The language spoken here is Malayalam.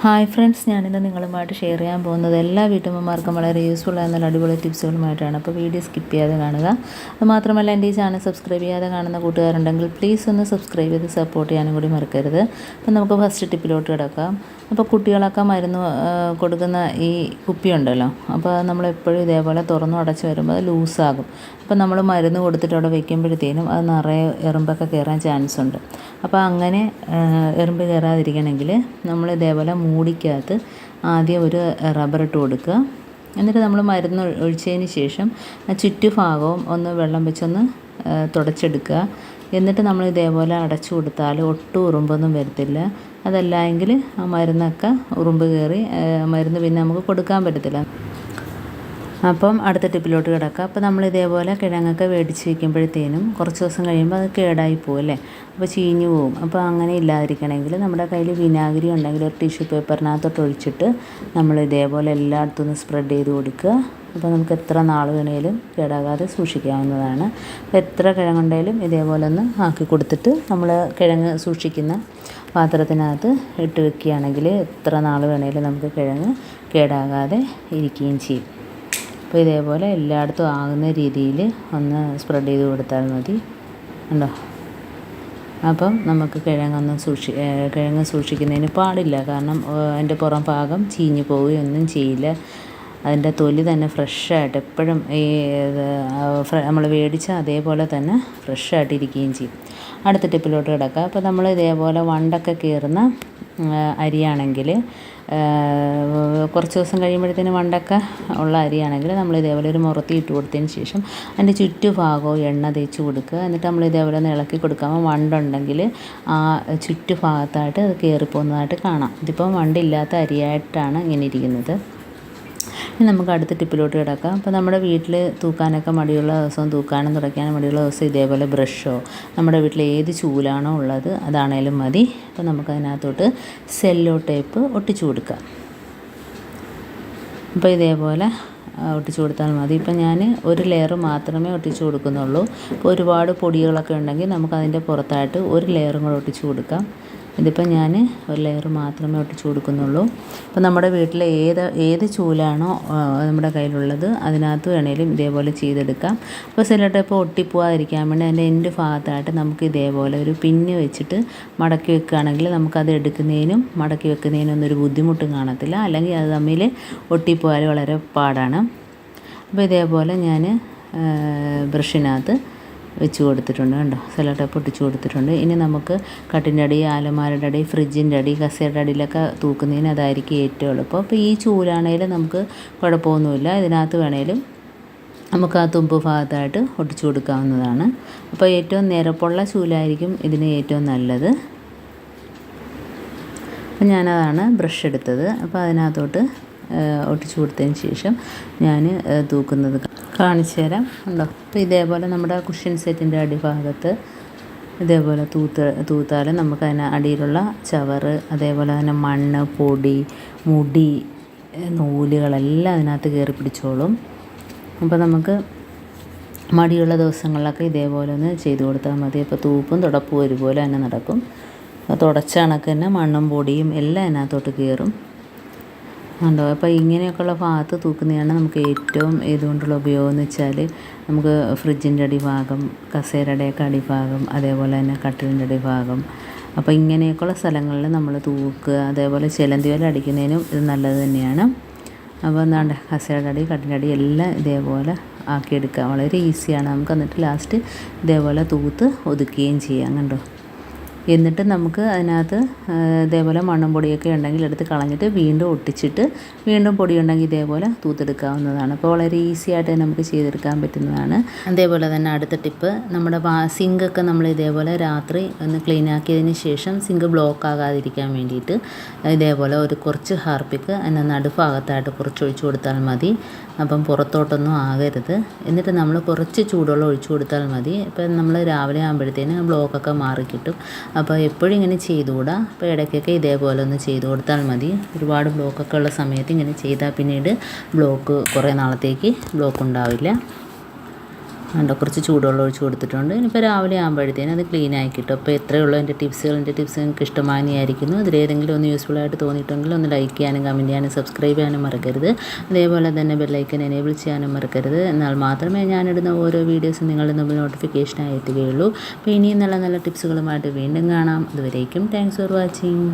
ഹായ് ഫ്രണ്ട്സ്, ഞാനിന്ന് നിങ്ങളുമായിട്ട് ഷെയർ ചെയ്യാൻ പോകുന്നത് എല്ലാ വീട്ടമ്മമാർക്കും വളരെ യൂസ്ഫുൾ ആയ നല്ല അടിപൊളി ടിപ്സുകളുമായിട്ടാണ്. അപ്പോൾ വീഡിയോ സ്കിപ്പ് ചെയ്യാതെ കാണുക. അതുമാത്രമല്ല, എൻ്റെ ഈ ചാനൽ സബ്സ്ക്രൈബ് ചെയ്യാതെ കാണുന്ന കൂട്ടുകാരുണ്ടെങ്കിൽ പ്ലീസ് ഒന്ന് സബ്സ്ക്രൈബ് ചെയ്ത് സപ്പോർട്ട് ചെയ്യാനും കൂടി മറക്കരുത്. അപ്പോൾ നമുക്ക് ഫസ്റ്റ് ടിപ്പിലോട്ട് കിടക്കാം. അപ്പോൾ കുട്ടികളൊക്കെ മരുന്ന് കൊടുക്കുന്ന ഈ കുപ്പിയുണ്ടല്ലോ, അപ്പോൾ നമ്മളെപ്പോഴും ഇതേപോലെ തുറന്നു അടച്ച് വരുമ്പോൾ അത് ലൂസാകും. അപ്പോൾ നമ്മൾ മരുന്ന് കൊടുത്തിട്ട് അവിടെ വെക്കുമ്പോഴത്തേനും അത് നിറയെ എറുമ്പൊക്കെ കയറാൻ ചാൻസ് ഉണ്ട്. അപ്പോൾ അങ്ങനെ എറുമ്പ് കയറാതിരിക്കണമെങ്കിൽ നമ്മൾ ഇതേപോലെ മൂടിക്കകത്ത് ആദ്യം ഒരു റബ്ബർ ഇട്ട് കൊടുക്കുക. എന്നിട്ട് നമ്മൾ മരുന്ന് ഒഴിച്ചതിന് ശേഷം ചുറ്റുഭാഗവും ഒന്ന് വെള്ളം വെച്ചൊന്ന് തുടച്ചെടുക്കുക. എന്നിട്ട് നമ്മൾ ഇതേപോലെ അടച്ചു കൊടുത്താൽ ഒട്ടും ഉറുമ്പൊന്നും വരത്തില്ല. അതല്ല എങ്കിൽ ആ മരുന്നൊക്കെ ഉറുമ്പ് കയറി മരുന്ന് പിന്നെ നമുക്ക് കൊടുക്കാൻ പറ്റത്തില്ല. അപ്പം അടുത്ത ടിപ്പിലോട്ട് കിടക്കുക. അപ്പോൾ നമ്മൾ ഇതേപോലെ കിഴങ്ങൊക്കെ മേടിച്ച് വയ്ക്കുമ്പോഴത്തേനും കുറച്ച് ദിവസം കഴിയുമ്പോൾ അത് കേടായി പോകും അല്ലേ, അപ്പോൾ ചീഞ്ഞു പോകും. അപ്പോൾ അങ്ങനെ ഇല്ലാതിരിക്കണമെങ്കിൽ നമ്മുടെ കയ്യിൽ വിനാഗിരി ഉണ്ടെങ്കിൽ ഒരു ടിഷ്യൂ പേപ്പറിനകത്തോട്ട് ഒഴിച്ചിട്ട് നമ്മൾ ഇതേപോലെ എല്ലായിടത്തും ഒന്ന് സ്പ്രെഡ് ചെയ്ത് കൊടുക്കുക. അപ്പോൾ നമുക്ക് എത്ര നാൾ വേണേലും കേടാകാതെ സൂക്ഷിക്കാവുന്നതാണ്. അപ്പോൾ എത്ര കിഴങ്ങുണ്ടെങ്കിലും ഇതേപോലെ ഒന്ന് ആക്കി കൊടുത്തിട്ട് നമ്മൾ കിഴങ്ങ് സൂക്ഷിക്കുന്ന പാത്രത്തിനകത്ത് ഇട്ട് വെക്കുകയാണെങ്കിൽ എത്ര നാൾ വേണേലും നമുക്ക് കിഴങ്ങ് കേടാകാതെ ഇരിക്കുകയും ചെയ്യും. അപ്പോൾ ഇതേപോലെ എല്ലായിടത്തും ആകുന്ന രീതിയിൽ ഒന്ന് സ്പ്രെഡ് ചെയ്ത് കൊടുത്താൽ മതി. ഉണ്ടോ? അപ്പം നമുക്ക് കിഴങ്ങ് സൂക്ഷിക്കുന്നതിന് പാടില്ല. കാരണം അതിൻ്റെ പുറം ഭാഗം ചീഞ്ഞു പോവുകയൊന്നും ചെയ്യില്ല. അതിൻ്റെ തൊലി തന്നെ ഫ്രഷായിട്ട് എപ്പോഴും നമ്മൾ മേടിച്ച അതേപോലെ തന്നെ ഫ്രഷായിട്ടിരിക്കുകയും ചെയ്യും. അടുത്ത ടിപ്പിലോട്ട് കിടക്കുക. അപ്പോൾ നമ്മൾ ഇതേപോലെ വണ്ടൊക്കെ കയറുന്ന അരിയാണെങ്കിൽ കുറച്ച് ദിവസം കഴിയുമ്പോഴത്തേന് വണ്ടൊക്കെ ഉള്ള അരിയാണെങ്കിൽ നമ്മൾ ഇതേപോലെ ഒരു മുറത്തി ഇട്ട് കൊടുത്തതിന് ശേഷം അതിൻ്റെ ചുറ്റുഭാഗവും എണ്ണ തേച്ച് കൊടുക്കുക. എന്നിട്ട് നമ്മൾ ഇതേപോലെ ഒന്ന് ഇളക്കി കൊടുക്കുമ്പോൾ വണ്ടുണ്ടെങ്കിൽ ആ ചുറ്റുഭാഗത്തായിട്ട് അത് കയറിപ്പോകുന്നതായിട്ട് കാണാം. ഇതിപ്പം വണ്ടില്ലാത്ത അരിയായിട്ടാണ് ഇങ്ങനെ ഇരിക്കുന്നത്. ഇനി നമുക്ക് അടുത്ത ടിപ്പിലോട്ട് കിടക്കാം. അപ്പോൾ നമ്മുടെ വീട്ടിൽ തൂക്കാനൊക്കെ മടിയുള്ള ദിവസവും തൂക്കാനും തുടയ്ക്കാനും മടിയുള്ള ദിവസം ഇതേപോലെ ബ്രഷോ നമ്മുടെ വീട്ടിൽ ഏത് ചൂലാണോ ഉള്ളത് അതാണേലും മതി. അപ്പോൾ നമുക്കതിനകത്തോട്ട് സെല്ലോ ടേപ്പ് ഒട്ടിച്ചു കൊടുക്കാം. അപ്പോൾ ഇതേപോലെ ഒട്ടിച്ചു കൊടുത്താൽ മതി. ഇപ്പം ഞാൻ ഒരു ലെയർ മാത്രമേ ഒട്ടിച്ചു കൊടുക്കുന്നുള്ളൂ. ഇപ്പോൾ ഒരുപാട് പൊടികളൊക്കെ ഉണ്ടെങ്കിൽ നമുക്കതിൻ്റെ പുറത്തായിട്ട് ഒരു ലെയറും കൂടെ ഒട്ടിച്ചു കൊടുക്കാം. ഇതിപ്പോൾ ഞാൻ ഒരു ലെയർ മാത്രമേ ഒട്ടിച്ചു കൊടുക്കുന്നുള്ളൂ. അപ്പോൾ നമ്മുടെ വീട്ടിൽ ഏത് ചൂലാണോ നമ്മുടെ കയ്യിലുള്ളത് അതിനകത്ത് വേണേലും ഇതേപോലെ ചെയ്തെടുക്കാം. അപ്പോൾ സെല്ലോ ടേപ്പ് ഒട്ടിപ്പോവാതിരിക്കാൻ വേണ്ടി അതിൻ്റെ എൻഡ് ഭാഗത്തായിട്ട് നമുക്ക് ഇതേപോലെ ഒരു പിന്ന് വെച്ചിട്ട് മടക്കി വെക്കുകയാണെങ്കിൽ നമുക്കത് എടുക്കുന്നതിനും മടക്കി വെക്കുന്നതിനും ഒന്നും ഒരു ബുദ്ധിമുട്ടും കാണത്തില്ല. അല്ലെങ്കിൽ അത് തമ്മിൽ ഒട്ടിപ്പോയാൽ വളരെ പാടാണ്. അപ്പോൾ ഇതേപോലെ ഞാൻ ബ്രഷിനകത്ത് വെച്ച് കൊടുത്തിട്ടുണ്ട്. കണ്ടോ? സെല്ലോ ടേപ്പ് ഒട്ടിച്ച് കൊടുത്തിട്ടുണ്ട്. ഇനി നമുക്ക് കട്ടിൻ്റെ അടി, ആലമാരയുടെ അടി, ഫ്രിഡ്ജിൻ്റെ അടി, കസേരയുടെ അടിയിലൊക്കെ തൂക്കുന്നതിന് അതായിരിക്കും ഏറ്റവും എളുപ്പം. അപ്പോൾ ഈ ചൂലാണേലും നമുക്ക് കുഴപ്പമൊന്നുമില്ല. ഇതിനകത്ത് വേണേലും നമുക്ക് ആ തുമ്പ് ഭാഗത്തായിട്ട് ഒട്ടിച്ചു കൊടുക്കാവുന്നതാണ്. അപ്പോൾ ഏറ്റവും നിരപ്പുള്ള ചൂലായിരിക്കും ഇതിന് ഏറ്റവും നല്ലത്. അപ്പം ഞാനതാണ് ബ്രഷ് എടുത്തത്. അപ്പോൾ അതിനകത്തോട്ട് ഒട്ടിച്ചു കൊടുത്തതിന് ശേഷം ഞാൻ തൂക്കുന്നത് കാണിച്ചു തരാം. ഉണ്ടോ? അപ്പോൾ ഇതേപോലെ നമ്മുടെ കുഷ്യൻ സെറ്റിൻ്റെ അടിഭാഗത്ത് ഇതേപോലെ തൂത്താൽ നമുക്ക് അതിന് അടിയിലുള്ള ചവറ്, അതേപോലെ തന്നെ മണ്ണ്, പൊടി, മുടി, നൂലുകളെല്ലാം അതിനകത്ത് കയറി പിടിച്ചോളും. അപ്പോൾ നമുക്ക് മടിയുള്ള ദിവസങ്ങളിലൊക്കെ ഇതേപോലെ ഒന്ന് ചെയ്ത് കൊടുത്താൽ മതി. അപ്പോൾ തൂപ്പും തുടപ്പും ഒരുപോലെ തന്നെ നടക്കും. തുടച്ച കണക്ക് തന്നെ മണ്ണും പൊടിയും എല്ലാം അതിനകത്തോട്ട് കയറും. ഉണ്ടോ? അപ്പോൾ ഇങ്ങനെയൊക്കെയുള്ള ഭാഗത്ത് തൂക്കുന്നതാണ് നമുക്ക് ഏറ്റവും ഇതുകൊണ്ടുള്ള ഉപയോഗം എന്ന് വെച്ചാൽ നമുക്ക് ഫ്രിഡ്ജിൻ്റെ അടിഭാഗം, കസേരയുടെയൊക്കെ അടിഭാഗം, അതേപോലെ തന്നെ കട്ടിലിൻ്റെ അടിഭാഗം, അപ്പോൾ ഇങ്ങനെയൊക്കെയുള്ള സ്ഥലങ്ങളിൽ നമ്മൾ തൂക്കുക. അതേപോലെ ചിലന്തി വല അടിക്കുന്നതിനും ഇത് നല്ലത് തന്നെയാണ്. അപ്പോൾ എന്താണ്ട് കസേരയുടെ അടി, കട്ടിലിൻ്റെ അടി എല്ലാം ഇതേപോലെ ആക്കിയെടുക്കുക. വളരെ ഈസിയാണ്. നമുക്ക് എന്നിട്ട് ലാസ്റ്റ് ഇതേപോലെ തൂത്ത് ഒതുക്കുകയും ചെയ്യാം. കണ്ടോ? എന്നിട്ട് നമുക്ക് അതിനകത്ത് ഇതേപോലെ മണ്ണും പൊടിയൊക്കെ ഉണ്ടെങ്കിൽ എടുത്ത് കളഞ്ഞിട്ട് വീണ്ടും ഒട്ടിച്ചിട്ട് വീണ്ടും പൊടിയുണ്ടെങ്കിൽ ഇതേപോലെ തൂത്തെടുക്കാവുന്നതാണ്. അപ്പോൾ വളരെ ഈസി ആയിട്ട് നമുക്ക് ചെയ്തെടുക്കാൻ പറ്റുന്നതാണ്. അതേപോലെ തന്നെ അടുത്ത ടിപ്പ്, നമ്മുടെ സിങ്കൊക്കെ നമ്മൾ ഇതേപോലെ രാത്രി ഒന്ന് ക്ലീൻ ആക്കിയതിന് ശേഷം സിങ്ക് ബ്ലോക്ക് ആകാതിരിക്കാൻ വേണ്ടിയിട്ട് ഇതേപോലെ കുറച്ച് ഹാർപ്പിക്ക് അതിൻ്റെ നടുഭാഗത്തായിട്ട് കുറച്ച് ഒഴിച്ചു കൊടുത്താൽ മതി. അപ്പം പുറത്തോട്ടൊന്നും ആകരുത്. എന്നിട്ട് നമ്മൾ കുറച്ച് ചൂടുവെള്ളം ഒഴിച്ചു കൊടുത്താൽ മതി. ഇപ്പം നമ്മൾ രാവിലെ ആകുമ്പോഴത്തേന് ബ്ലോക്കൊക്കെ മാറിക്കിട്ടും. അപ്പോൾ എപ്പോഴും ഇങ്ങനെ ചെയ്തുകൂടാ. അപ്പോൾ ഇടയ്ക്കൊക്കെ ഇതേപോലെ ഒന്ന് ചെയ്ത് കൊടുത്താൽ മതി. ഒരുപാട് ബ്ലോക്കൊക്കെ ഉള്ള സമയത്ത് ഇങ്ങനെ ചെയ്താൽ പിന്നീട് കുറേ നാളത്തേക്ക് ബ്ലോക്ക് ഉണ്ടാവില്ല. കണ്ടോ കുറച്ച് ചൂടുവെള്ളം ഒഴിച്ച് കൊടുത്തിട്ടുണ്ട്. ഇനിയിപ്പോൾ രാവിലെ ആകുമ്പോഴത്തേനും അത് ക്ലീൻ ആക്കി കിട്ടും. അപ്പോൾ എത്രയേ ഉള്ളൂ എൻ്റെ ടിപ്സ് നിങ്ങൾക്ക് ഇഷ്ടമായിരിക്കുന്നു. അതിലേതെങ്കിലും ഒന്ന് യൂസ്ഫുൾ ആയിട്ട് തോന്നിയിട്ടുണ്ടെങ്കിൽ ഒന്ന് ലൈക്ക് ചെയ്യാനും കമൻറ്റ് ചെയ്യാനും സബ്സ്ക്രൈബ് ചെയ്യാനും മറക്കരുത്. അതേപോലെ തന്നെ ബെല്ലൈക്കൻ എനേബിൾ ചെയ്യാനും മറക്കരുത്. എന്നാൽ മാത്രമേ ഞാനിടുന്ന ഓരോ വീഡിയോസും നിങ്ങളുടെ മുമ്പിൽ നോട്ടിഫിക്കേഷനായി എത്തുകയുള്ളൂ. അപ്പോൾ ഇനിയും നല്ല നല്ല ടിപ്സുകളുമായിട്ട് വീണ്ടും കാണാം. അതുവരേക്കും താങ്ക്സ് ഫോർ വാച്ചിങ്.